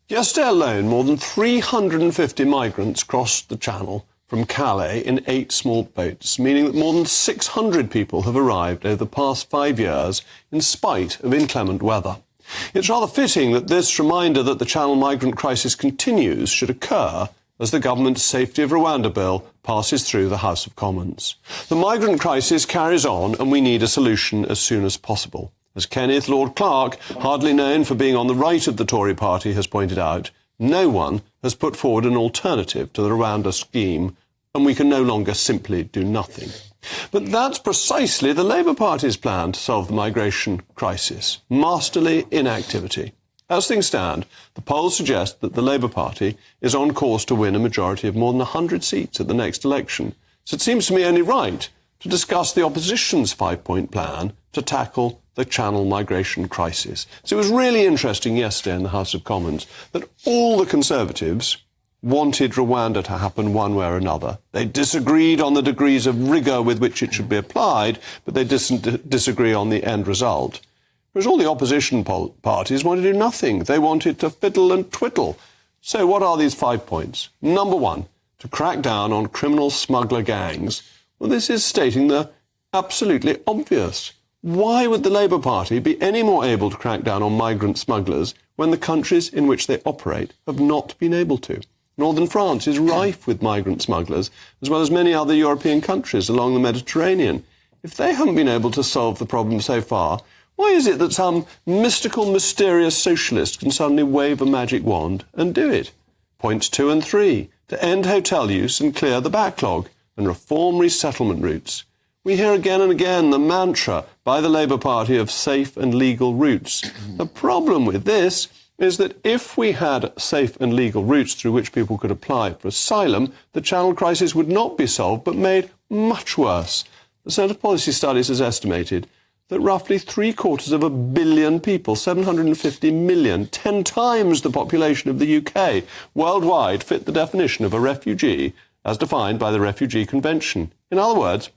Yesterday alone, more than 350 migrants crossed the Channel from Calais in 8 small boats, meaning that more than 600 people have arrived over the past 5 years in spite of inclement weather. It's rather fitting that this reminder that the Channel migrant crisis continues should occur as the government's Safety of Rwanda bill passes through the House of Commons. The migrant crisis carries on and we need a solution as soon as possible. As Kenneth Lord Clark, hardly known for being on the right of the Tory party, has pointed out, no one has put forward an alternative to the Rwanda scheme, and we can no longer simply do nothing. But that's precisely the Labour Party's plan to solve the migration crisis: masterly inactivity. As things stand, the polls suggest that the Labour Party is on course to win a majority of more than 100 seats at the next election. So it seems to me only right to discuss the opposition's 5-point plan to tackle the Channel migration crisis. So it was really interesting yesterday in the House of Commons that all the Conservatives wanted Rwanda to happen one way or another. They disagreed on the degrees of rigour with which it should be applied, but they disagree on the end result. Whereas all the opposition parties wanted to do nothing. They wanted to fiddle and twiddle. So what are these 5 points? Number 1, to crack down on criminal smuggler gangs. Well, this is stating the absolutely obvious. Why would the Labour Party be any more able to crack down on migrant smugglers when the countries in which they operate have not been able to? Northern France is rife with migrant smugglers, as well as many other European countries along the Mediterranean. If they haven't been able to solve the problem so far, why is it that some mystical, mysterious socialist can suddenly wave a magic wand and do it? Points 2 and 3, to end hotel use and clear the backlog, and reform resettlement routes. We hear again and again the mantra by the Labour Party of safe and legal routes. The problem with this is that if we had safe and legal routes through which people could apply for asylum, the Channel crisis would not be solved but made much worse. The Centre for Policy Studies has estimated that roughly 750 million people, 750 million, 10 times the population of the UK, worldwide fit the definition of a refugee as defined by the Refugee Convention. In other words,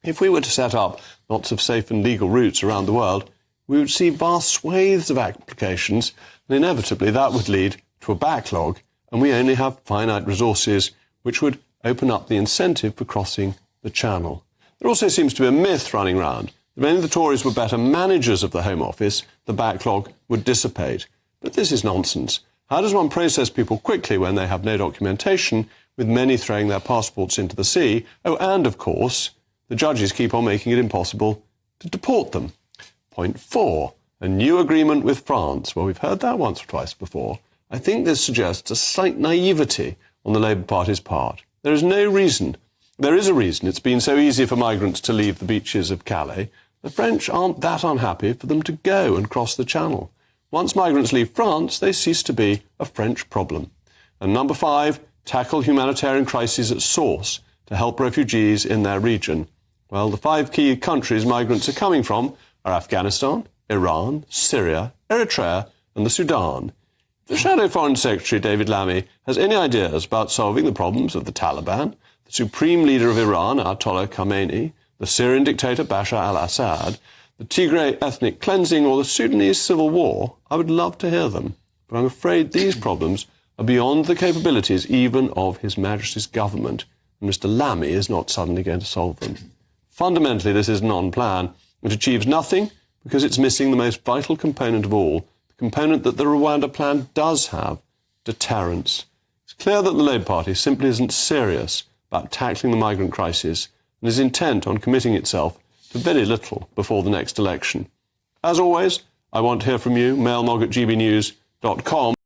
if we were to set up lots of safe and legal routes around the world, we would see vast swathes of applications, and inevitably that would lead to a backlog, and we only have finite resources, which would open up the incentive for crossing the Channel. There also seems to be a myth running around that if only the Tories were better managers of the Home Office, the backlog would dissipate. But this is nonsense. How does one process people quickly when they have no documentation, with many throwing their passports into the sea? Oh, and of course, the judges keep on making it impossible to deport them. Point 4, a new agreement with France. Well, we've heard that once or twice before. I think this suggests a slight naivety on the Labour Party's part. There is a reason it's been so easy for migrants to leave the beaches of Calais. The French aren't that unhappy for them to go and cross the Channel. Once migrants leave France, they cease to be a French problem. And number 5, tackle humanitarian crises at source to help refugees in their region. Well, the 5 key countries migrants are coming from are Afghanistan, Iran, Syria, Eritrea and the Sudan. If the Shadow Foreign Secretary, David Lammy, has any ideas about solving the problems of the Taliban, the Supreme Leader of Iran, Ayatollah Khamenei, the Syrian dictator Bashar al-Assad, the Tigray ethnic cleansing or the Sudanese civil war, I would love to hear them. But I'm afraid these problems are beyond the capabilities even of His Majesty's government, and Mr. Lammy is not suddenly going to solve them. Fundamentally, this is a non-plan. It achieves nothing because it's missing the most vital component of all, the component that the Rwanda plan does have: deterrence. It's clear that the Labour Party simply isn't serious about tackling the migrant crisis and is intent on committing itself to very little before the next election. As always, I want to hear from you, mailmog@gbnews.com.